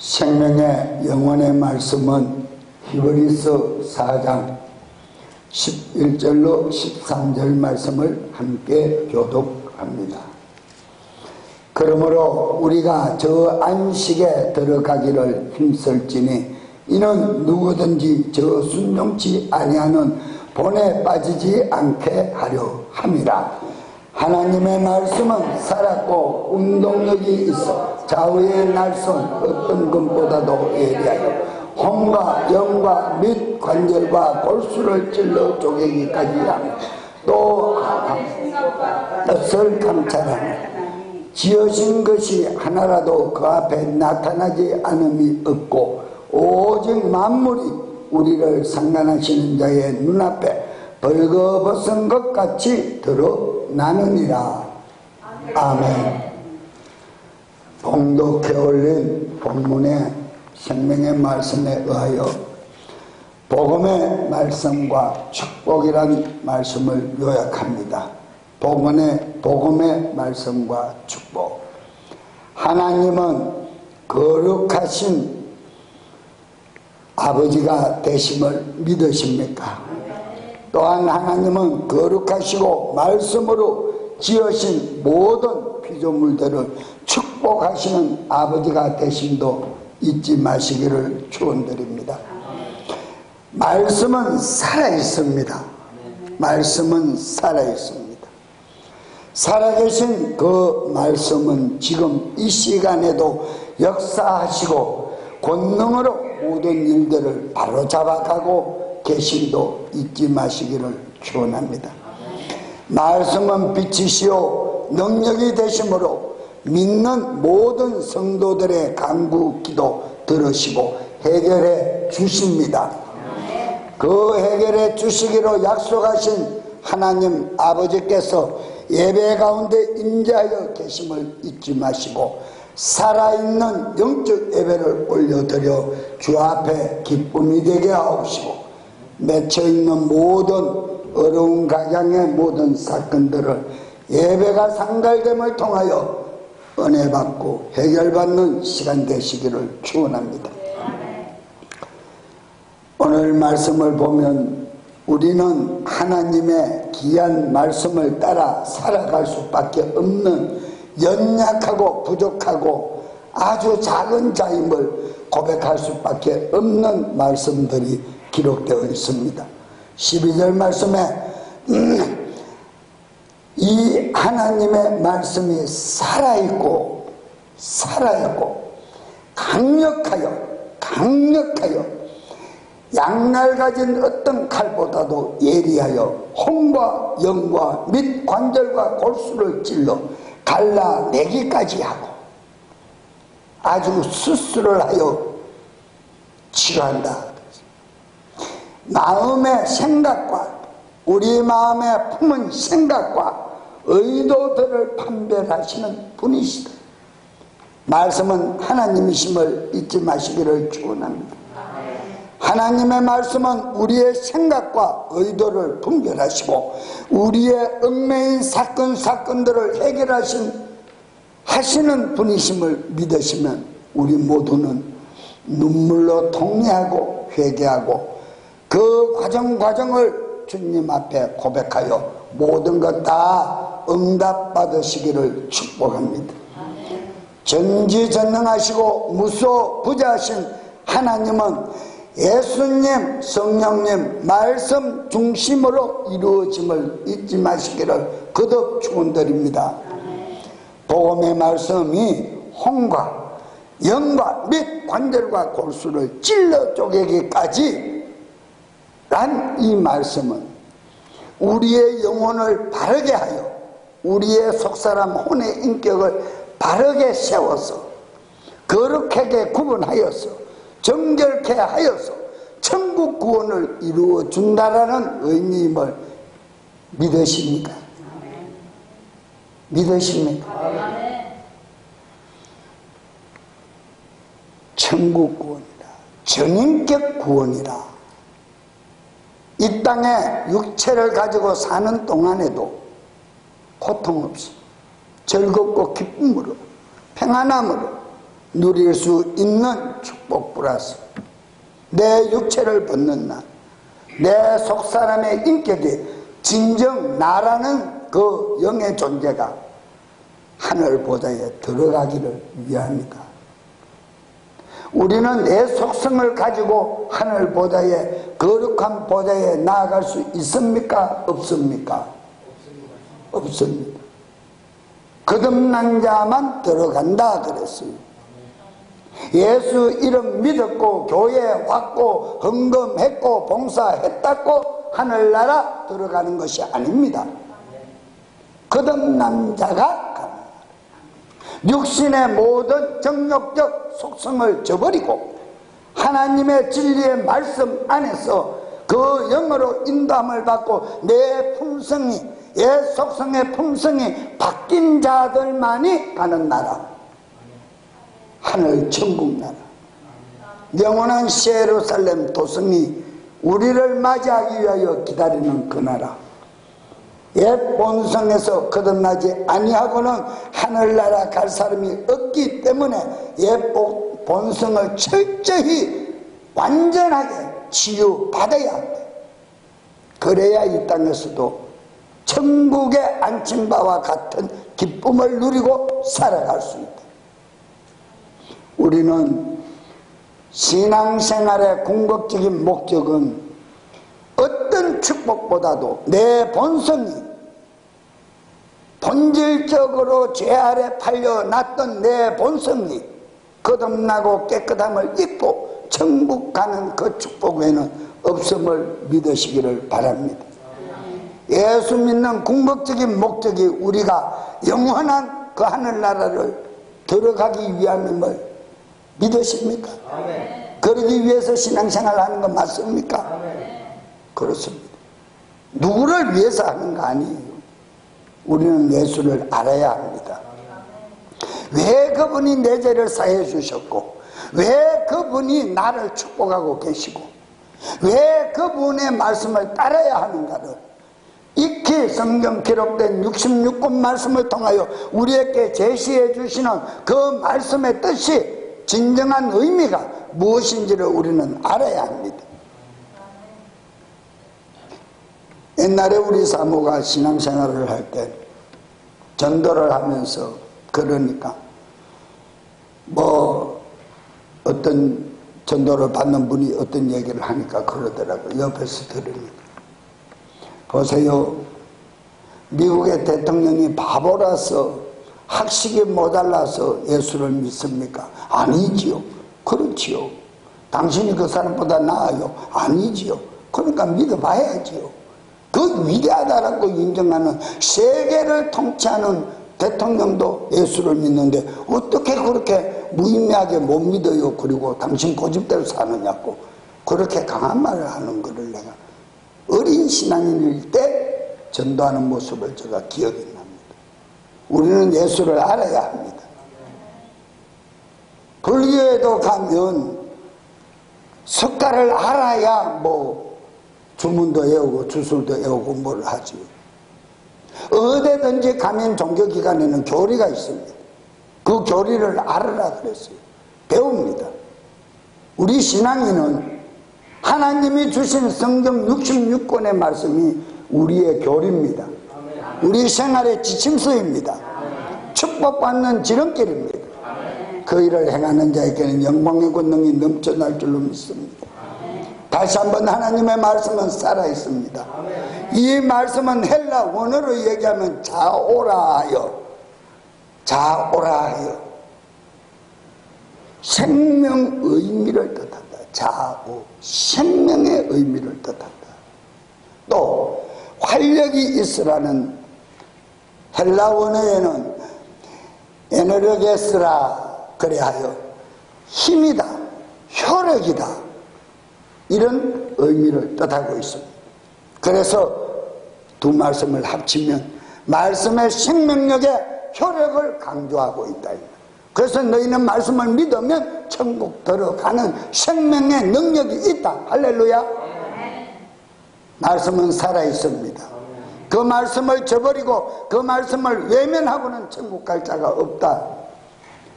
생명의 영원의 말씀은 히브리서 4장 11절로 13절 말씀을 함께 교독합니다. 그러므로 우리가 저 안식에 들어가기를 힘쓸지니 이는 누구든지 저 순종치 아니하는 본에 빠지지 않게 하려 함이라. 하나님의 말씀은 살았고 운동력이 있어 좌우의 날선 어떤 것보다도 예리하여 혼과 영과 및 관절과 골수를 찔러 쪼개기까지 하며 또 뜻을 감찰하며 지으신 것이 하나라도 그 앞에 나타나지 않음이 없고 오직 만물이 우리를 상관하시는 자의 눈앞에 벌거벗은 것 같이 드러나느니라. 아멘. 봉독해 올린 본문의 생명의 말씀에 의하여 복음의 말씀과 축복이란 말씀을 요약합니다. 복음의 말씀과 축복. 하나님은 거룩하신 아버지가 되심을 믿으십니까? 또한 하나님은 거룩하시고 말씀으로 지으신 모든 피조물들을 축복하시는 아버지가 되심도 잊지 마시기를 축원드립니다. 말씀은 살아있습니다. 말씀은 살아있습니다. 살아계신 그 말씀은 지금 이 시간에도 역사하시고 권능으로 모든 일들을 바로잡아가고 계심도 잊지 마시기를 축원합니다. 말씀은 빛이시오 능력이 되심으로 믿는 모든 성도들의 간구 기도 들으시고 해결해 주십니다. 그 해결해 주시기로 약속하신 하나님 아버지께서 예배 가운데 임재하여 계심을 잊지 마시고 살아있는 영적 예배를 올려드려 주 앞에 기쁨이 되게 하옵시고 맺혀있는 모든 어려운 가정의 모든 사건들을 예배가 상달됨을 통하여 은혜 받고 해결받는 시간 되시기를 축원합니다. 오늘 말씀을 보면 우리는 하나님의 귀한 말씀을 따라 살아갈 수밖에 없는 연약하고 부족하고 아주 작은 자임을 고백할 수밖에 없는 말씀들이 기록되어 있습니다. 12절 말씀에 이 하나님의 말씀이 살아있고 강력하여 양날 가진 어떤 칼보다도 예리하여 혼과 영과 및 관절과 골수를 찔러 갈라내기까지 하고 아주 수술을 하여 치료한다. 마음의 생각과 우리 마음에 품은 생각과 의도들을 판별하시는 분이시다. 말씀은 하나님이심을 잊지 마시기를 축원합니다. 하나님의 말씀은 우리의 생각과 의도를 분별하시고 우리의 얽매인 사건들을 하시는 분이심을 믿으시면 우리 모두는 눈물로 통회하고 회개하고 그 과정을 주님 앞에 고백하여 모든 것 다 응답받으시기를 축복합니다. 전지전능하시고 무소부재하신 하나님은 예수님, 성령님 말씀 중심으로 이루어짐을 잊지 마시기를 거듭 축원드립니다. 복음의 말씀이 혼과 영과 및 관절과 골수를 찔러 쪼개기까지 란 이 말씀은 우리의 영혼을 바르게 하여 우리의 속사람 혼의 인격을 바르게 세워서 거룩하게 구분하여서 정결케 하여서 천국 구원을 이루어 준다라는 의미임을 믿으십니까? 믿으십니까? 천국 구원이라, 전인격 구원이라. 이 땅에 육체를 가지고 사는 동안에도 고통 없이 즐겁고 기쁨으로 평안함으로 누릴 수 있는 축복 플러스 내 육체를 벗는 날, 내 속사람의 인격이 진정 나라는 그 영의 존재가 하늘 보좌에 들어가기를 위함이다. 우리는 내 속성을 가지고 하늘 보좌에, 거룩한 보좌에 나아갈 수 있습니까? 없습니까? 없습니다. 거듭난 자만 들어간다 그랬어요. 예수 이름 믿었고 교회 왔고 헌금했고 봉사했다고 하늘나라 들어가는 것이 아닙니다. 거듭난 자가 가는 나라. 육신의 모든 정욕적 속성을 저버리고 하나님의 진리의 말씀 안에서 그 영으로 인도함을 받고 내 품성이, 옛 속성의 품성이 바뀐 자들만이 가는 나라, 하늘 천국 나라, 영원한 예루살렘 도성이 우리를 맞이하기 위하여 기다리는 그 나라. 옛 본성에서 거듭나지 아니하고는 하늘나라 갈 사람이 없기 때문에 옛 본성을 철저히 완전하게 치유받아야 돼. 그래야 이 땅에서도 천국의 안침바와 같은 기쁨을 누리고 살아갈 수 있다. 우리는 신앙생활의 궁극적인 목적은 어떤 축복보다도 내 본성이, 본질적으로 죄 아래 팔려났던 내 본성이 거듭나고 깨끗함을 입고 천국 가는 그 축복 외에는 없음을 믿으시기를 바랍니다. 예수 믿는 궁극적인 목적이 우리가 영원한 그 하늘나라를 들어가기 위함임을 믿으십니까? 그러기 위해서 신앙생활을 하는 건 맞습니까? 그렇습니다. 누구를 위해서 하는 거 아니에요. 우리는 예수를 알아야 합니다. 왜 그분이 내 죄를 사해 주셨고, 왜 그분이 나를 축복하고 계시고, 왜 그분의 말씀을 따라야 하는가를 익히 성경 기록된 66권 말씀을 통하여 우리에게 제시해 주시는 그 말씀의 뜻이, 진정한 의미가 무엇인지를 우리는 알아야 합니다. 옛날에 우리 사모가 신앙생활을 할 때 전도를 하면서 그러니까 뭐 어떤 전도를 받는 분이 어떤 얘기를 하니까 그러더라고요. 옆에서 들으니까. 보세요. 미국의 대통령이 바보라서 학식이 모자라서 예수를 믿습니까? 아니지요. 그렇지요. 당신이 그 사람보다 나아요? 아니지요. 그러니까 믿어봐야지요. 그 위대하다라고 인정하는 세계를 통치하는 대통령도 예수를 믿는데 어떻게 그렇게 무의미하게 못 믿어요? 그리고 당신 고집대로 사느냐고 그렇게 강한 말을 하는 거를 내가 어린 신앙인일 때 전도하는 모습을 제가 기억이 납니다. 우리는 예수를 알아야 합니다. 불교에도 가면 석가를 알아야 뭐 주문도 외우고 주술도 외우고 뭘 하죠. 어디든지 가면 종교기관에는 교리가 있습니다. 그 교리를 알아라 그랬어요. 배웁니다. 우리 신앙인은 하나님이 주신 성경 66권의 말씀이 우리의 교리입니다. 우리 생활의 지침서입니다. 축복받는 지름길입니다. 그 일을 행하는 자에게는 영광의 권능이 넘쳐날 줄로 믿습니다. 다시 한번 하나님의 말씀은 살아있습니다. 이 말씀은 헬라 원어로 얘기하면 자오라하여, 자오라하여 생명 의미를 뜻한다. 자오, 생명의 의미를 뜻한다. 또 활력이 있으라는 헬라 원어에는 에너르게스라 그래하여 힘이다, 효력이다, 이런 의미를 뜻하고 있습니다. 그래서 두 말씀을 합치면 말씀의 생명력의 효력을 강조하고 있다. 그래서 너희는 말씀을 믿으면 천국 들어가는 생명의 능력이 있다. 할렐루야. 말씀은 살아있습니다. 그 말씀을 저버리고 그 말씀을 외면하고는 천국 갈 자가 없다.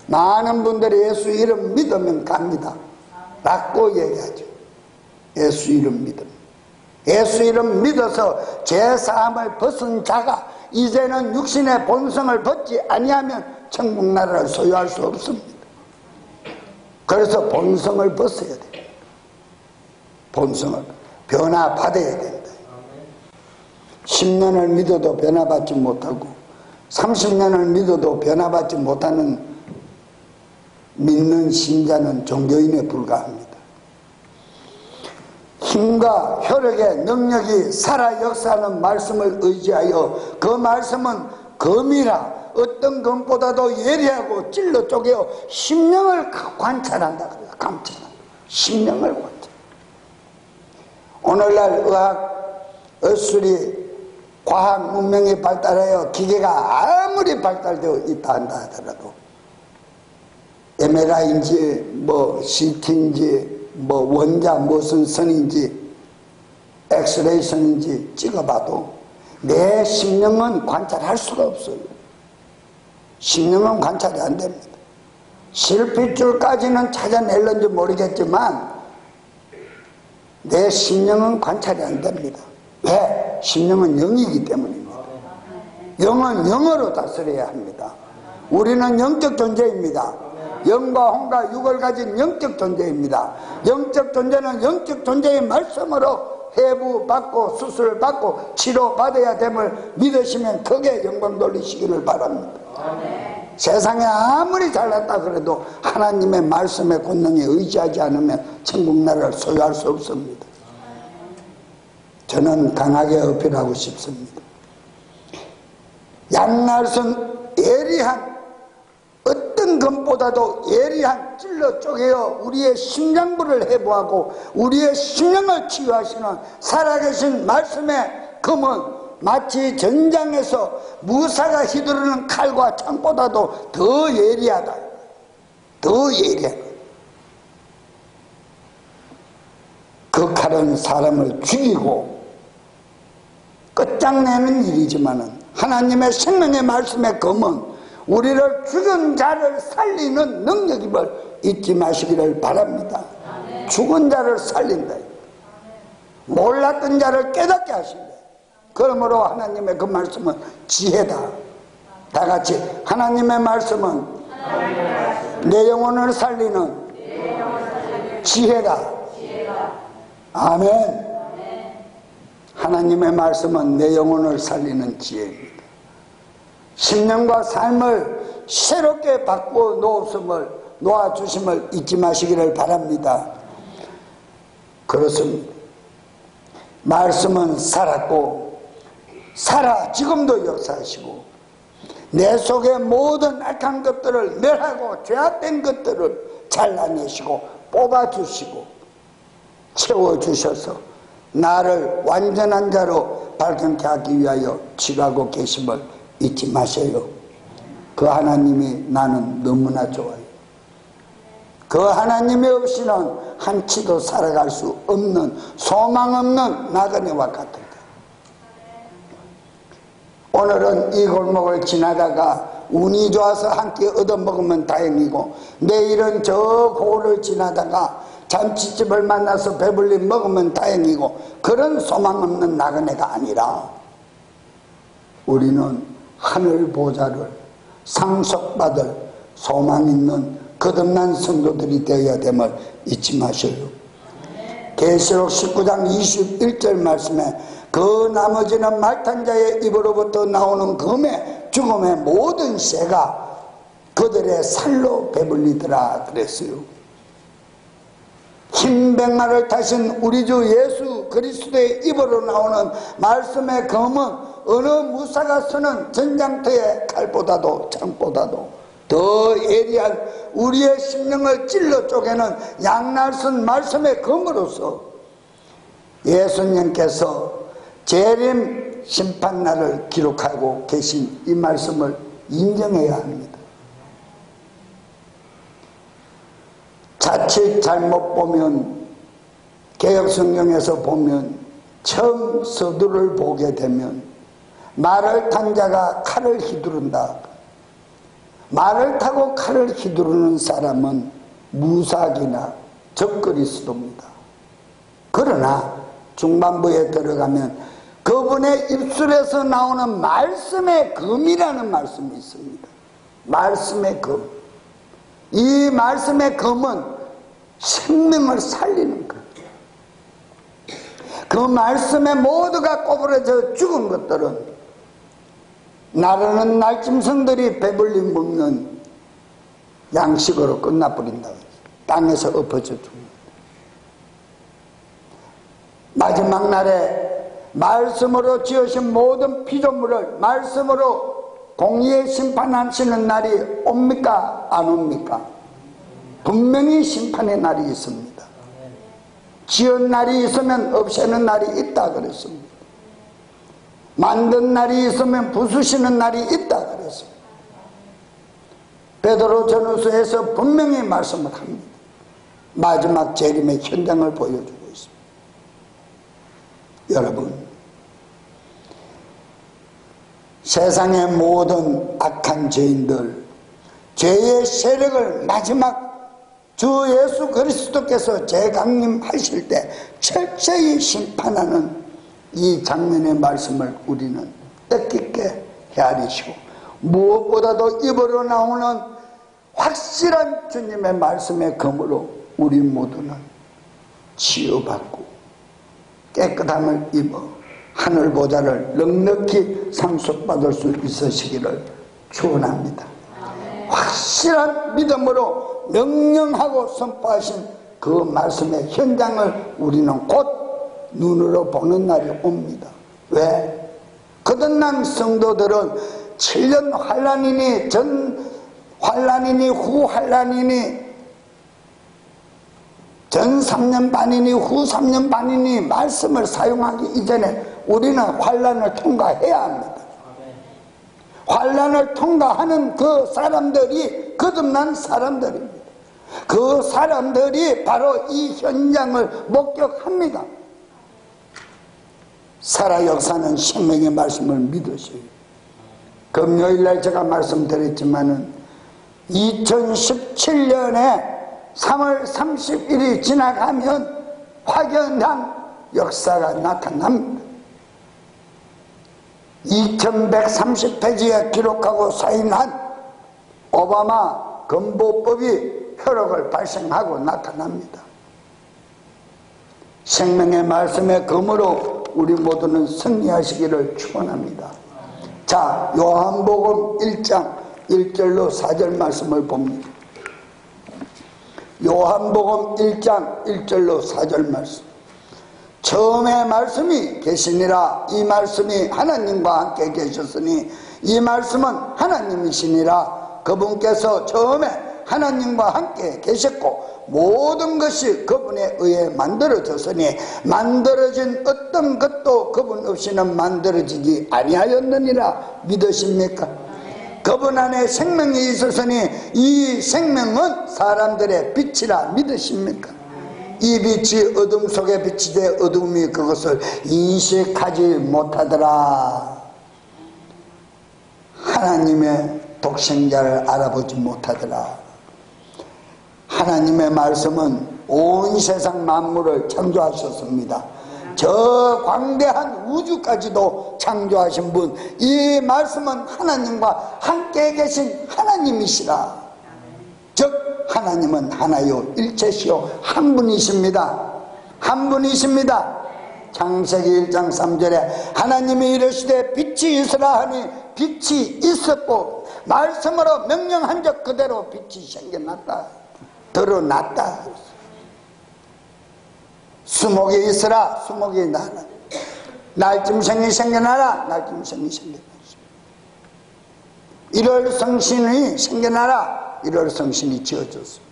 많은 분들이 예수 이름 믿으면 갑니다 라고 얘기하죠. 예수 이름 믿음. 예수 이름 믿어서 죄사함을 벗은 자가 이제는 육신의 본성을 벗지 아니하면 천국 나라를 소유할 수 없습니다. 그래서 본성을 벗어야 됩니다. 본성을 변화받아야 된다. 10년을 믿어도 변화받지 못하고 30년을 믿어도 변화받지 못하는 믿는 신자는 종교인에 불과합니다. 힘과 혈액의 능력이 살아 역사하는 말씀을 의지하여 그 말씀은 검이라 어떤 검보다도 예리하고 찔러 쪼개어 심령을 관찰한다. 그래요. 감찰한다. 심령을 관찰. 오늘날 의학, 의술이 과학 문명이 발달하여 기계가 아무리 발달되어 있다 한다 하더라도 MRI인지 뭐 CT인지 뭐 원자 무슨 선인지 엑스레이 선인지 찍어봐도 내 심령은 관찰할 수가 없어요. 심령은 관찰이 안 됩니다. 실핏줄까지는 찾아낼는지 모르겠지만 내 심령은 관찰이 안 됩니다. 왜? 심령은 영이기 때문입니다. 영은 영으로 다스려야 합니다. 우리는 영적 존재입니다. 영과 혼과 육을 가진 영적 존재입니다. 영적 존재는 영적 존재의 말씀으로 해부받고 수술받고 치료받아야 됨을 믿으시면 크게 영광 돌리시기를 바랍니다. 세상에 아무리 잘났다 그래도 하나님의 말씀의 권능에 의지하지 않으면 천국 나라를 소유할 수 없습니다. 저는 강하게 어필하고 싶습니다. 양날선 예리한 어떤 것보다도 예리한 찔러 쪼개어 우리의 심장부를 해부하고 우리의 심령을 치유하시는 살아계신 말씀의 검은 마치 전장에서 무사가 휘두르는 칼과 창보다도 더 예리하다. 더 예리하다. 그 칼은 사람을 죽이고 끝장내는 일이지만은 하나님의 생명의 말씀의 검은 우리를 죽은 자를 살리는 능력임을 잊지 마시기를 바랍니다. 죽은 자를 살린다. 몰랐던 자를 깨닫게 하신다. 그러므로 하나님의 그 말씀은 지혜다. 다 같이 하나님의 말씀은 내 영혼을 살리는 지혜다. 아멘. 하나님의 말씀은 내 영혼을 살리는 지혜입니다. 신령과 삶을 새롭게 바꾸어 놓아주심을 잊지 마시기를 바랍니다. 그렇습니다. 말씀은 살았고 지금도 역사하시고 내 속의 모든 악한 것들을 멸하고 죄악된 것들을 잘라내시고 뽑아주시고 채워주셔서 나를 완전한 자로 발견케 하기 위하여 치료하고 계심을 잊지 마세요. 그 하나님이 나는 너무나 좋아요. 그 하나님이 없이는 한치도 살아갈 수 없는 소망 없는 나그네와 같은데 오늘은 이 골목을 지나다가 운이 좋아서 한 끼 얻어먹으면 다행이고 내일은 저 고을을 지나다가 잔치집을 만나서 배불리 먹으면 다행이고 그런 소망 없는 나그네가 아니라 우리는 하늘 보좌를 상속받을 소망 있는 거듭난 성도들이 되어야 됨을 잊지 마셔요. 계시록 19장 21절 말씀에 그 나머지는 말탄 자의 입으로부터 나오는 검의 죽음의 모든 쇠가 그들의 살로 배불리더라 그랬어요. 흰 백마를 타신 우리 주 예수 그리스도의 입으로 나오는 말씀의 검은 어느 무사가 쓰는 전장터의 칼보다도 창보다도 더 예리한 우리의 심령을 찔러 쪼개는 양날선 말씀의 검으로서 예수님께서 재림 심판날을 기록하고 계신 이 말씀을 인정해야 합니다. 자칫 잘못 보면 개역성경에서 보면 처음 서두를 보게 되면 말을 탄 자가 칼을 휘두른다. 말을 타고 칼을 휘두르는 사람은 무사기나 적그리스도입니다. 그러나 중반부에 들어가면 그분의 입술에서 나오는 말씀의 금이라는 말씀이 있습니다. 말씀의 금. 이 말씀의 금은 생명을 살리는 것. 그 말씀에 모두가 꼬부러져 죽은 것들은 나르는 날짐승들이 배불리 먹는 양식으로 끝나버린다. 땅에서 엎어져 죽는다. 마지막 날에 말씀으로 지으신 모든 피조물을 말씀으로 공의의 심판하시는 날이 옵니까? 안 옵니까? 분명히 심판의 날이 있습니다. 지은 날이 있으면 없애는 날이 있다 그랬습니다. 만든 날이 있으면 부수시는 날이 있다 그랬습니다. 베드로 전후서에서 분명히 말씀을 합니다. 마지막 재림의 현장을 보여주고 있습니다. 여러분, 세상의 모든 악한 죄인들, 죄의 세력을 마지막 주 예수 그리스도께서 재강림하실 때 철저히 심판하는 이 장면의 말씀을 우리는 뜻깊게 헤아리시고, 무엇보다도 입으로 나오는 확실한 주님의 말씀의 검으로 우리 모두는 치유받고 깨끗함을 입어 하늘 보좌를 넉넉히 상속받을 수 있으시기를 축원합니다. 확실한 믿음으로 명령하고 선포하신 그 말씀의 현장을 우리는 곧 눈으로 보는 날이 옵니다. 왜? 거듭난 성도들은 7년 환란이니 전 환란이니 후 환란이니 전 3년 반이니 후 3년 반이니 말씀을 사용하기 이전에 우리는 환란을 통과해야 합니다. 환란을 통과하는 그 사람들이 거듭난 사람들입니다. 그 사람들이 바로 이 현장을 목격합니다. 살아 역사는 생명의 말씀을 믿으세요. 금요일날 제가 말씀드렸지만은 2017년에 3월 30일이 지나가면 확연한 역사가 나타납니다. 2130페이지에 기록하고 사인한 오바마 건보법이 효력을 발생하고 나타납니다. 생명의 말씀의 검으로 우리 모두는 승리하시기를 축원합니다. 자, 요한복음 1장 1절로 4절 말씀을 봅니다. 요한복음 1장 1절로 4절 말씀. 처음에 말씀이 계시니라. 이 말씀이 하나님과 함께 계셨으니 이 말씀은 하나님이시니라. 그분께서 처음에 하나님과 함께 계셨고 모든 것이 그분에 의해 만들어졌으니 만들어진 어떤 것도 그분 없이는 만들어지지 아니하였느니라. 믿으십니까? 그분 안에 생명이 있었으니 이 생명은 사람들의 빛이라. 믿으십니까? 이 빛이 어둠 속에 비치되 어둠이 그것을 인식하지 못하더라. 하나님의 독생자를 알아보지 못하더라. 하나님의 말씀은 온 세상 만물을 창조하셨습니다. 저 광대한 우주까지도 창조하신 분, 이 말씀은 하나님과 함께 계신 하나님이시라. 즉 하나님은 하나요 일체시요 한 분이십니다. 한 분이십니다. 창세기 1장 3절에 하나님이 이르시되 빛이 있으라 하니 빛이 있었고 말씀으로 명령한 적 그대로 빛이 생겨났다. 드러났다. 수목이 있으라. 수목이 나라. 날짐승이 생겨나라. 날짐승이 생겨났습니다. 일월성신이 생겨나라. 일월성신이 지어졌습니다.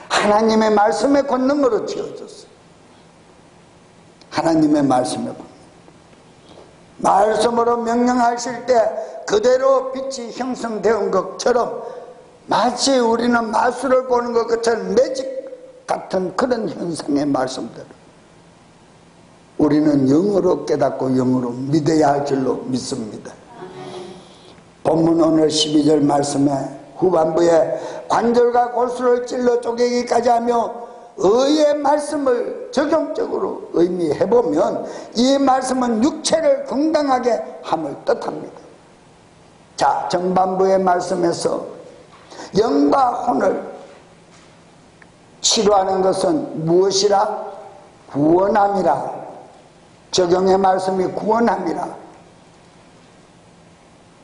하나님의 말씀의 권능으로 지어졌습니다. 하나님의 말씀의 권능. 말씀으로 명령하실 때 그대로 빛이 형성되는 것처럼 마치 우리는 마술을 보는 것처럼 매직 같은 그런 현상의 말씀들 우리는 영으로 깨닫고 영으로 믿어야 할 줄로 믿습니다. 본문 오늘 12절 말씀에 후반부에 관절과 골수를 찔러 쪼개기까지 하며 의의 말씀을 적용적으로 의미해보면 이 말씀은 육체를 건강하게 함을 뜻합니다. 자, 전반부의 말씀에서 영과 혼을 치료하는 것은 무엇이라? 구원함이라. 적용의 말씀이 구원함이라.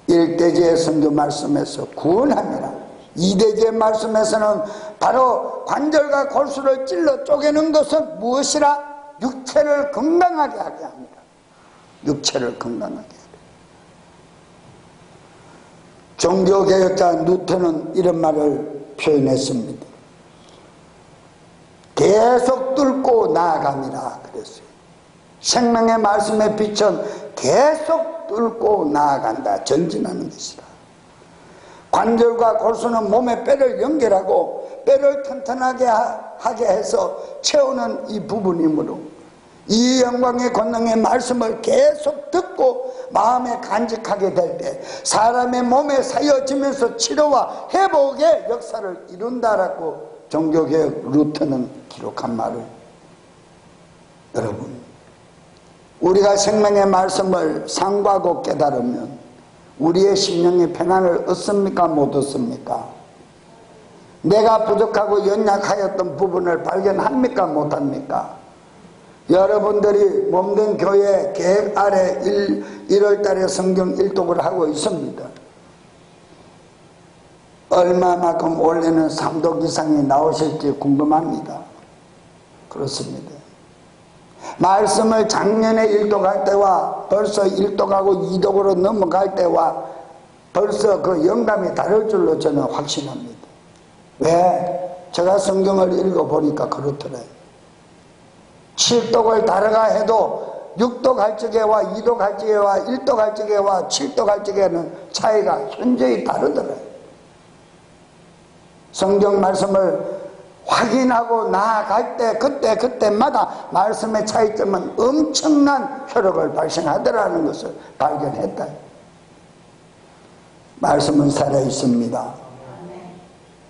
일대지의 선교 말씀에서 구원함이라. 이대지의 말씀에서는 바로 관절과 골수를 찔러 쪼개는 것은 무엇이라? 육체를 건강하게 하게 합니다. 육체를 건강하게 하게. 종교개혁자 누턴은 이런 말을 표현했습니다. 계속 뚫고 나아갑니다. 그랬어요. 생명의 말씀의 빛은 계속 뚫고 나아간다. 전진하는 것이다. 관절과 골수는 몸의 뼈를 연결하고 뼈를 튼튼하게 하게 해서 채우는 이 부분이므로 이 영광의 권능의 말씀을 계속 듣고 마음에 간직하게 될 때 사람의 몸에 사여지면서 치료와 회복의 역사를 이룬다라고 종교개혁 루터는 기록한 말을, 여러분, 우리가 생명의 말씀을 상고하고 깨달으면 우리의 심령의 평안을 얻습니까? 못 얻습니까? 내가 부족하고 연약하였던 부분을 발견합니까? 못합니까? 여러분들이 몸된 교회 계획 아래 1월달에 성경 일독을 하고 있습니다. 얼마만큼 올해는 3독 이상이 나오실지 궁금합니다. 그렇습니다. 말씀을 작년에 1독할 때와 벌써 1독하고 2독으로 넘어갈 때와 벌써 그 영감이 다를 줄로 저는 확신합니다. 왜? 제가 성경을 읽어보니까 그렇더래요. 7독을 다르가 해도 6독 할 적에와 2독 할 적에와 1독 할 적에와 7독 할 적에는 차이가 현저히 다르더래요. 성경 말씀을 확인하고 나아갈 때 그때마다 말씀의 차이점은 엄청난 효력을 발생하더라는 것을 발견했다. 말씀은 살아있습니다.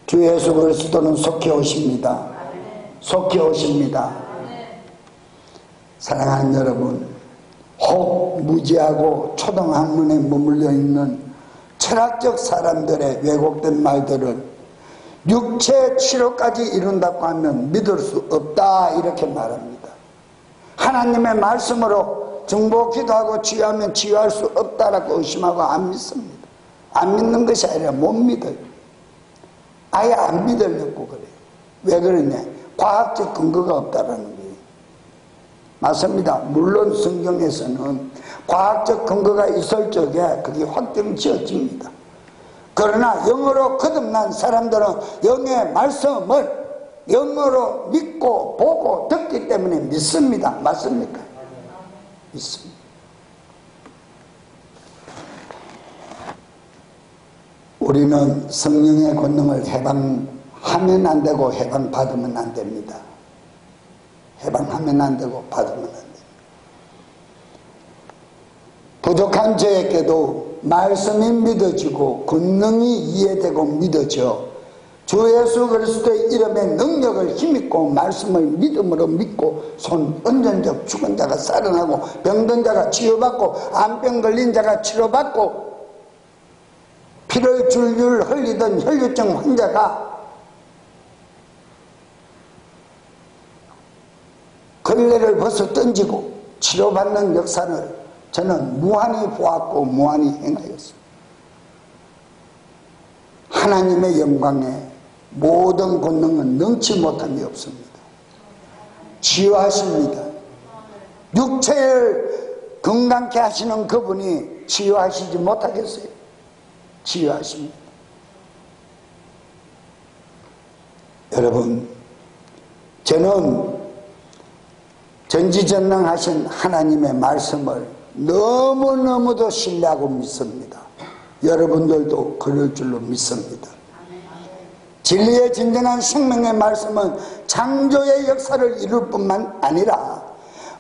주 예수 그리스도는 속히 오십니다. 속히 오십니다. 사랑하는 여러분, 혹 무지하고 초등학문에 머물러 있는 철학적 사람들의 왜곡된 말들을 육체 치료까지 이룬다고 하면 믿을 수 없다, 이렇게 말합니다. 하나님의 말씀으로 중보 기도하고 치유하면 치유할 수 없다라고 의심하고 안 믿습니다. 안 믿는 것이 아니라 못 믿어요. 아예 안 믿으려고 그래요. 왜 그러냐? 과학적 근거가 없다라는 거예요. 맞습니다. 물론 성경에서는 과학적 근거가 있을 적에 그게 확정 지어집니다. 그러나 영으로 거듭난 사람들은 영의 말씀을 영으로 믿고 보고 듣기 때문에 믿습니다. 맞습니까? 믿습니다. 우리는 성령의 권능을 해방하면 안 되고 해방받으면 안 됩니다. 해방하면 안 되고 받으면 안 됩니다. 부족한 저에게도 말씀이 믿어지고 권능이 이해되고 믿어져 주 예수 그리스도의 이름의 능력을 힘입고 말씀을 믿음으로 믿고 손 얹은 적 죽은 자가 살아나고 병든 자가 치유받고 암병 걸린 자가 치료받고 피를 줄줄 흘리던 혈류증 환자가 걸레를 벗어 던지고 치료받는 역사를 저는 무한히 보았고 무한히 행하였습니다. 하나님의 영광에 모든 권능은 능치 못함이 없습니다. 치유하십니다. 육체를 건강케 하시는 그분이 치유하시지 못하겠어요? 치유하십니다. 여러분, 저는 전지전능하신 하나님의 말씀을 너무너무도 신뢰하고 믿습니다. 여러분들도 그럴 줄로 믿습니다. 진리의 진정한 생명의 말씀은 창조의 역사를 이룰 뿐만 아니라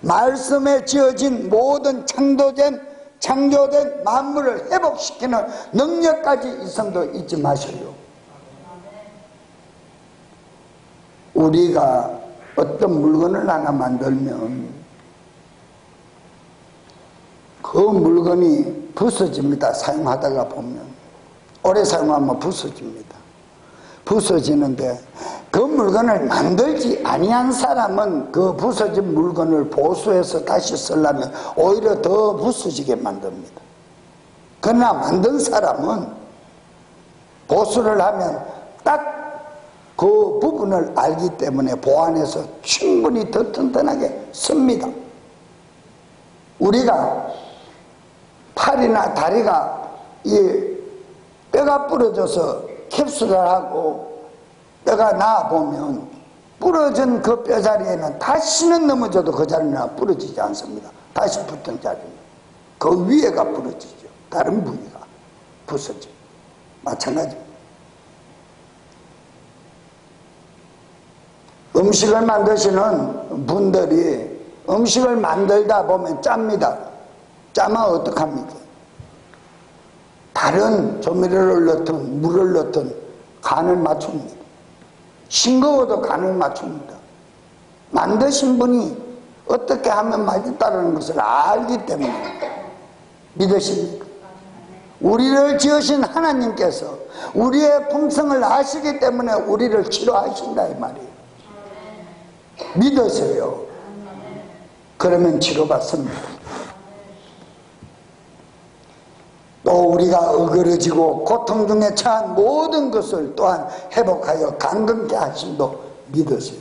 말씀에 지어진 모든 창조된 창조된 만물을 회복시키는 능력까지 있음도 잊지 마셔요. 우리가 어떤 물건을 하나 만들면 그 물건이 부서집니다. 사용하다가 보면 오래 사용하면 부서집니다. 부서지는데 그 물건을 만들지 아니한 사람은 그 부서진 물건을 보수해서 다시 쓰려면 오히려 더 부서지게 만듭니다. 그러나 만든 사람은 보수를 하면 딱 그 부분을 알기 때문에 보완해서 충분히 더 튼튼하게 씁니다. 우리가 팔이나 다리가 이 뼈가 부러져서 캡슐을 하고 뼈가 나아보면 부러진 그 뼈자리에는 다시는 넘어져도 그 자리는 부러지지 않습니다. 다시 붙은 자리는 그 위에가 부러지죠. 다른 부위가 부서져. 마찬가지입니다. 음식을 만드시는 분들이 음식을 만들다 보면 짭니다. 짜면 어떡합니까? 다른 조미료를 넣든 물을 넣든 간을 맞춥니다. 싱거워도 간을 맞춥니다. 만드신 분이 어떻게 하면 맛있다는 것을 알기 때문에 믿으십니까? 우리를 지으신 하나님께서 우리의 품성을 아시기 때문에 우리를 치료하신다 이 말이에요. 믿으세요. 그러면 치료받습니다. 또 우리가 어그러지고 고통 중에 처한 모든 것을 또한 회복하여 강건케 하심도 믿으세요.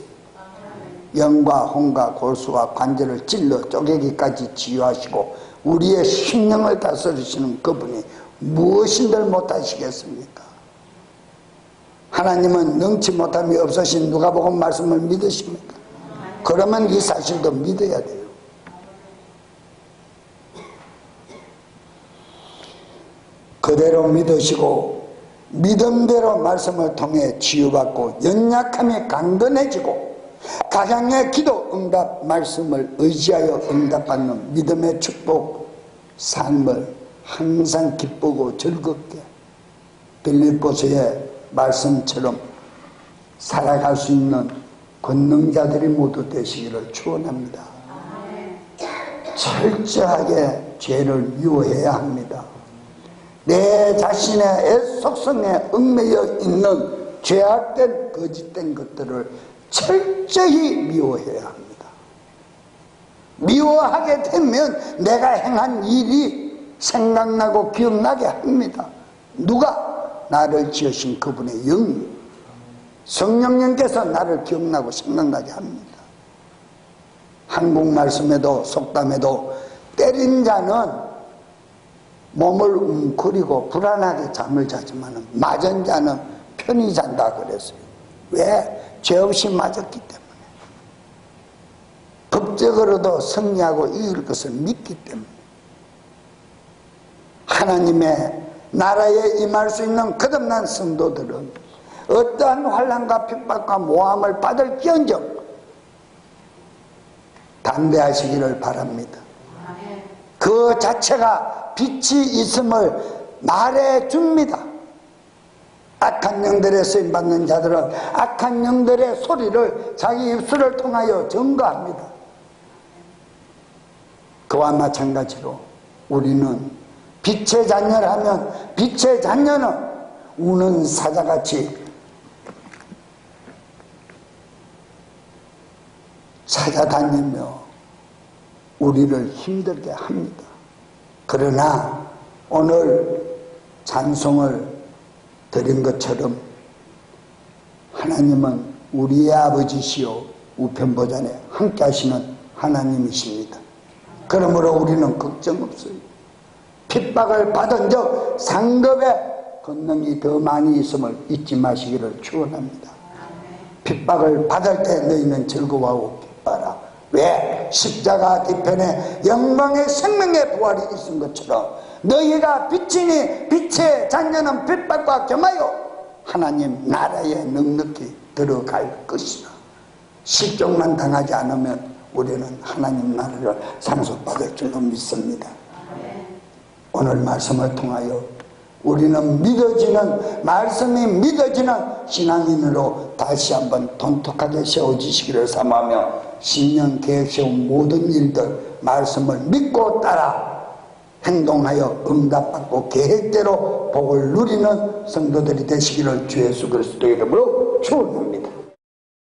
영과 혼과 골수와 관절을 찔러 쪼개기까지 치유하시고 우리의 심령을 다스리시는 그분이 무엇인들 못하시겠습니까? 하나님은 능치 못함이 없으신 누가복음 말씀을 믿으십니까? 그러면 이 사실도 믿어야 돼요. 그대로 믿으시고 믿음대로 말씀을 통해 치유받고 연약함이 강건해지고 가장의 기도 응답 말씀을 의지하여 응답받는 믿음의 축복 삶을 항상 기쁘고 즐겁게 빌립보서의 말씀처럼 살아갈 수 있는 권능자들이 모두 되시기를 축원합니다. 철저하게 죄를 미워해야 합니다. 내 자신의 애 속성에 얽매여 있는 죄악된 거짓된 것들을 철저히 미워해야 합니다. 미워하게 되면 내가 행한 일이 생각나고 기억나게 합니다. 누가? 나를 지으신 그분의 영이 성령님께서 나를 기억나고 생각나게 합니다. 한국 말씀에도 속담에도 때린 자는 몸을 웅크리고 불안하게 잠을 자지만 맞은 자는 편히 잔다 그랬어요. 왜? 죄 없이 맞았기 때문에. 법적으로도 승리하고 이길 것을 믿기 때문에. 하나님의 나라에 임할 수 있는 거듭난 성도들은 어떠한 환난과 핍박과 모함을 받을지언정 담대하시기를 바랍니다. 그 자체가 빛이 있음을 말해줍니다. 악한 영들의 쓰임받는 자들은 악한 영들의 소리를 자기 입술을 통하여 증거합니다. 그와 마찬가지로 우리는 빛의 자녀라면 빛의 자녀는 우는 사자같이 찾아다니며 우리를 힘들게 합니다. 그러나 오늘 찬송을 드린 것처럼 하나님은 우리의 아버지시요 우편보전에 함께 하시는 하나님이십니다. 그러므로 우리는 걱정 없어요. 핍박을 받은 적 상급의 권능이 더 많이 있음을 잊지 마시기를 축원합니다. 핍박을 받을 때 너희는 즐거워하고 기뻐하라. 왜? 십자가 뒤편에 영광의 생명의 부활이 있은 것처럼 너희가 빛이니 빛의 자녀는 핍박과 겸하여 하나님 나라에 넉넉히 들어갈 것이다. 실종만 당하지 않으면 우리는 하나님 나라를 상속받을 줄로 믿습니다. 오늘 말씀을 통하여 우리는 믿어지는, 말씀이 믿어지는 신앙인으로 다시 한번 돈독하게 세워지시기를 삼하며 신년 계획 세운 모든 일들 말씀을 믿고 따라 행동하여 응답받고 계획대로 복을 누리는 성도들이 되시기를 주 예수 그리스도의 이름으로 축원합니다.